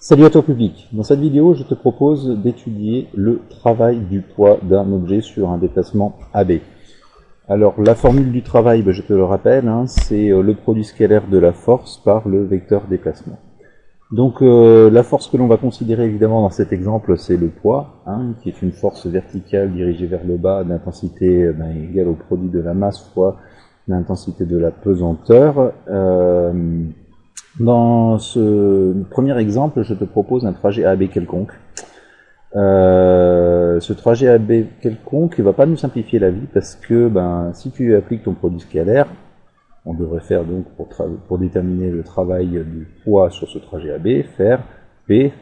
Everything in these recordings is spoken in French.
Salut à toi public. Dans cette vidéo, je te propose d'étudier le travail du poids d'un objet sur un déplacement AB. Alors la formule du travail, je te le rappelle, c'est le produit scalaire de la force par le vecteur déplacement. Donc la force que l'on va considérer évidemment dans cet exemple, c'est le poids, qui est une force verticale dirigée vers le bas d'intensité égale au produit de la masse fois l'intensité de la pesanteur. Dans ce premier exemple, je te propose un trajet AB quelconque. Ce trajet AB quelconque ne va pas nous simplifier la vie parce que si tu appliques ton produit scalaire, on devrait faire donc pour déterminer le travail du poids sur ce trajet AB, faire P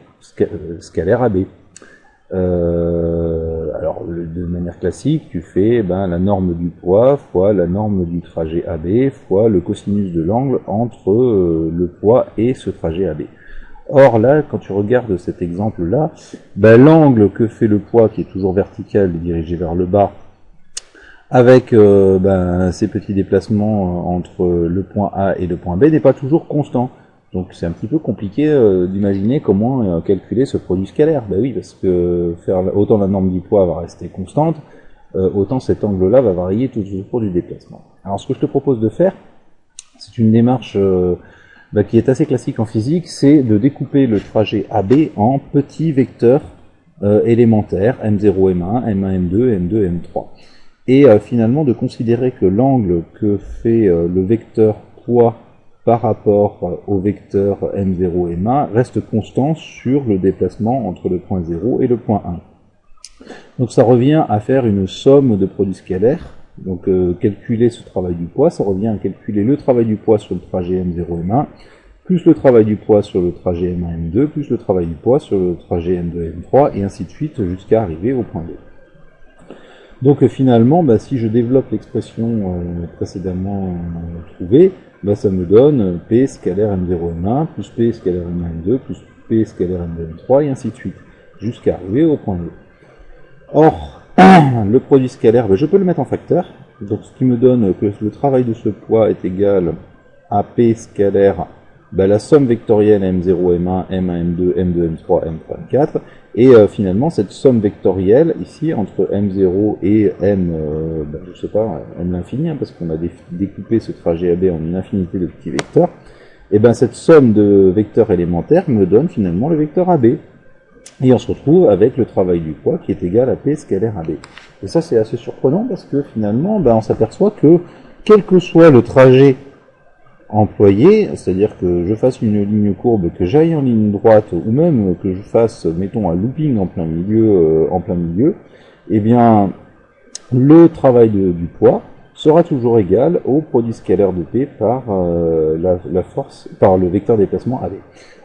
scalaire AB. Alors de manière classique, tu fais la norme du poids fois la norme du trajet AB fois le cosinus de l'angle entre le poids et ce trajet AB. Or là, quand tu regardes cet exemple-là, l'angle que fait le poids, qui est toujours vertical et dirigé vers le bas, avec ces petits déplacements entre le point A et le point B, n'est pas toujours constant. Donc c'est un petit peu compliqué d'imaginer comment calculer ce produit scalaire. Ben oui, parce que autant la norme du poids va rester constante, autant cet angle-là va varier tout au cours du déplacement. Alors ce que je te propose de faire, c'est une démarche qui est assez classique en physique, c'est de découper le trajet AB en petits vecteurs élémentaires, M0, M1, M1, M2, M2, M3. Et finalement de considérer que l'angle que fait le vecteur poids par rapport au vecteur M0 et M1 reste constant sur le déplacement entre le point 0 et le point 1. Donc ça revient à faire une somme de produits scalaires. Donc calculer ce travail du poids, ça revient à calculer le travail du poids sur le trajet M0 M1, plus le travail du poids sur le trajet M1 M2, plus le travail du poids sur le trajet M2 M3, et ainsi de suite jusqu'à arriver au point 2. Donc finalement, si je développe l'expression précédemment trouvée, ça me donne P scalaire M0 M1 plus P scalaire M1 M2 plus P scalaire M2 M3 et ainsi de suite, jusqu'à arriver au point 2. Or, le produit scalaire, je peux le mettre en facteur, donc ce qui me donne que le travail de ce poids est égal à P scalaire, la somme vectorielle M0 M1, M1 M2, M2 M3, M3 M4, et finalement cette somme vectorielle ici entre M0 et M, je sais pas, M l'infini, parce qu'on a découpé ce trajet AB en une infinité de petits vecteurs, et cette somme de vecteurs élémentaires me donne finalement le vecteur AB. Et on se retrouve avec le travail du poids qui est égal à P scalaire AB. Et ça c'est assez surprenant parce que finalement on s'aperçoit que quel que soit le trajet employé, c'est-à-dire que je fasse une ligne courbe, que j'aille en ligne droite, ou même que je fasse, mettons, un looping en plein milieu, eh bien, le travail du poids sera toujours égal au produit scalaire de P par la force, par le vecteur déplacement AB.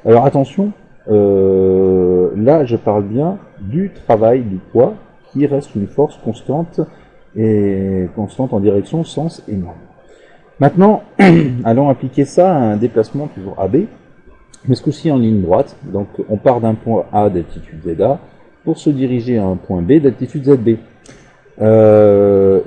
Alors attention, là je parle bien du travail du poids qui reste une force constante et constante en direction sens et norme. Maintenant, allons appliquer ça à un déplacement toujours AB, mais ce coup-ci en ligne droite. Donc on part d'un point A d'altitude ZA pour se diriger à un point B d'altitude ZB.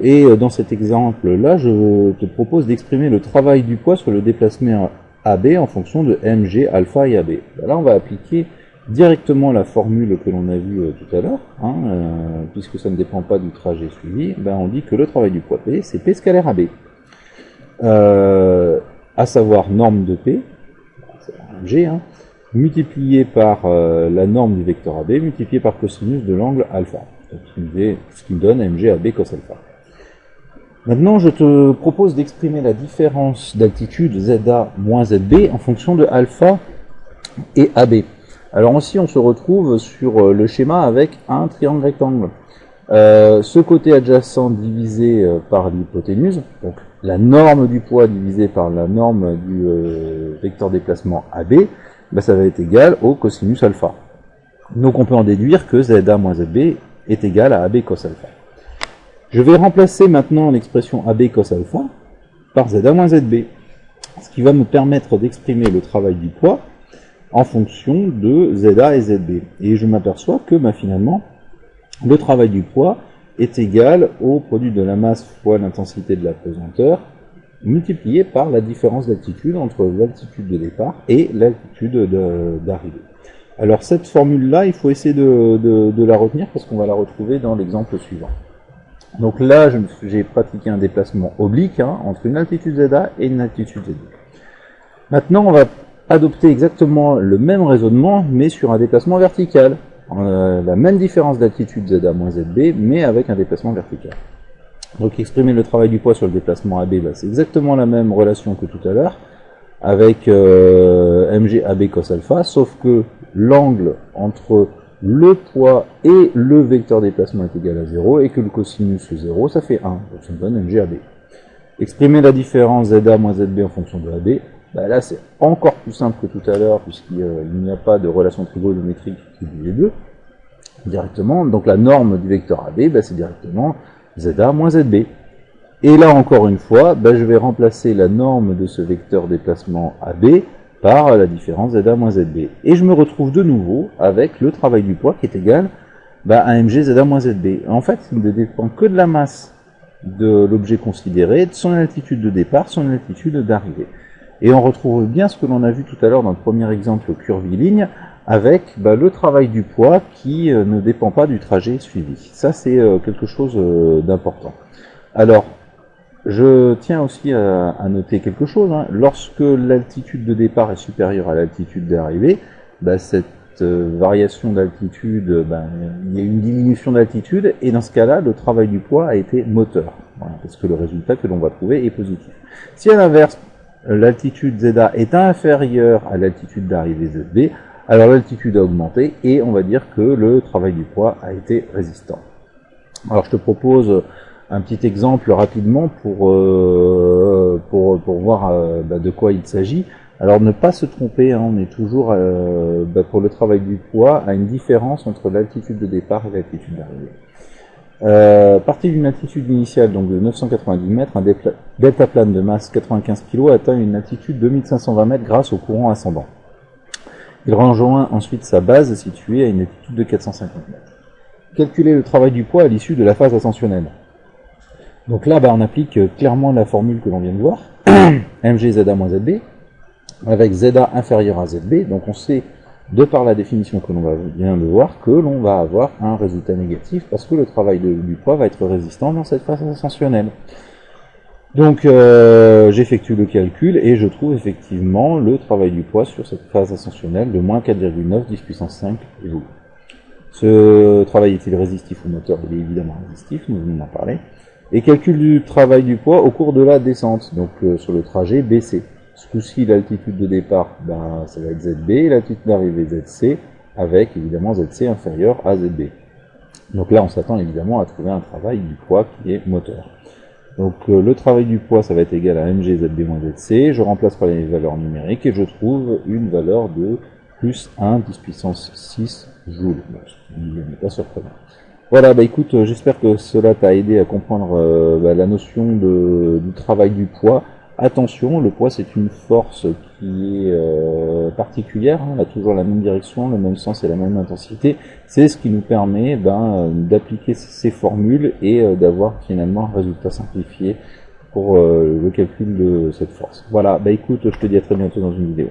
Et dans cet exemple-là, je te propose d'exprimer le travail du poids sur le déplacement AB en fonction de MG, alpha et AB. Là, on va appliquer directement la formule que l'on a vue tout à l'heure, puisque ça ne dépend pas du trajet suivi. On dit que le travail du poids P, c'est P scalaire AB. À savoir norme de P, MG, multiplié par la norme du vecteur AB, multiplié par cosinus de l'angle alpha, donc ce qui me donne MG AB cos alpha. Maintenant, je te propose d'exprimer la différence d'altitude ZA moins ZB en fonction de alpha et AB. Alors ici, on se retrouve sur le schéma avec un triangle rectangle. Ce côté adjacent divisé par l'hypoténuse, donc la norme du poids divisé par la norme du vecteur déplacement AB, ça va être égal au cosinus alpha. Donc on peut en déduire que ZA moins ZB est égal à AB cos alpha. Je vais remplacer maintenant l'expression AB cos alpha par ZA moins ZB, ce qui va me permettre d'exprimer le travail du poids en fonction de ZA et ZB. Et je m'aperçois que finalement, le travail du poids est égal au produit de la masse fois l'intensité de la pesanteur multiplié par la différence d'altitude entre l'altitude de départ et l'altitude d'arrivée. Alors cette formule-là, il faut essayer de la retenir parce qu'on va la retrouver dans l'exemple suivant. Donc là, j'ai pratiqué un déplacement oblique entre une altitude ZA et une altitude ZB. Maintenant, on va adopter exactement le même raisonnement, mais sur un déplacement vertical. La même différence d'altitude ZA moins ZB, mais avec un déplacement vertical. Donc exprimer le travail du poids sur le déplacement AB, c'est exactement la même relation que tout à l'heure, avec mg AB cos alpha, sauf que l'angle entre le poids et le vecteur déplacement est égal à 0, et que le cosinus 0, ça fait 1, donc ça me donne mg AB. Exprimer la différence ZA moins ZB en fonction de AB, là c'est encore plus simple que tout à l'heure, puisqu'il n'y a pas de relation trigonométrique qui lie les deux, directement. Donc la norme du vecteur AB, c'est directement ZA moins ZB. Et là encore une fois, je vais remplacer la norme de ce vecteur déplacement AB par la différence ZA moins ZB. Et je me retrouve de nouveau avec le travail du poids qui est égal à mg ZA moins ZB. En fait, il ne dépend que de la masse de l'objet considéré, de son altitude de départ, son altitude d'arrivée. Et on retrouve bien ce que l'on a vu tout à l'heure dans le premier exemple curviligne, avec le travail du poids qui ne dépend pas du trajet suivi. Ça, c'est quelque chose d'important. Alors, je tiens aussi à noter quelque chose. Lorsque l'altitude de départ est supérieure à l'altitude d'arrivée, cette variation d'altitude, il y a une diminution d'altitude, et dans ce cas-là, le travail du poids a été moteur, parce que le résultat que l'on va trouver est positif. Si à l'inverse, l'altitude ZA est inférieure à l'altitude d'arrivée ZB, alors l'altitude a augmenté, et on va dire que le travail du poids a été résistant. Alors je te propose un petit exemple rapidement pour voir de quoi il s'agit. Alors ne pas se tromper, on est toujours pour le travail du poids à une différence entre l'altitude de départ et l'altitude d'arrivée. Parti d'une altitude initiale donc de 990 mètres, un deltaplane de masse 95 kg atteint une altitude de 1520 mètres grâce au courant ascendant. Il rejoint ensuite sa base située à une altitude de 450 mètres. Calculer le travail du poids à l'issue de la phase ascensionnelle. Donc là, on applique clairement la formule que l'on vient de voir, mg ZA moins ZB, avec ZA inférieur à ZB, donc on sait, de par la définition que l'on vient de voir, que l'on va avoir un résultat négatif, parce que le travail du poids va être résistant dans cette phase ascensionnelle. Donc j'effectue le calcul, et je trouve effectivement le travail du poids sur cette phase ascensionnelle de moins 4,9 10 puissance 5 joules. Ce travail est-il résistif ou moteur? Il est évidemment résistif, nous venons d'en parler. Et calcul du travail du poids au cours de la descente, donc sur le trajet BC. Ce coup-ci, l'altitude de départ, ça va être ZB, l'altitude d'arrivée ZC, avec évidemment ZC inférieur à ZB. Donc là, on s'attend évidemment à trouver un travail du poids qui est moteur. Donc le travail du poids, ça va être égal à mg ZB moins ZC, je remplace par les valeurs numériques, et je trouve une valeur de plus 1 10 puissance 6 joules. Bon, ce n'est pas surprenant. Voilà, écoute, j'espère que cela t'a aidé à comprendre la notion du travail du poids. Attention, le poids c'est une force qui est particulière, elle a toujours la même direction, le même sens et la même intensité. C'est ce qui nous permet d'appliquer ces formules et d'avoir finalement un résultat simplifié pour le calcul de cette force. Voilà, écoute, je te dis à très bientôt dans une vidéo.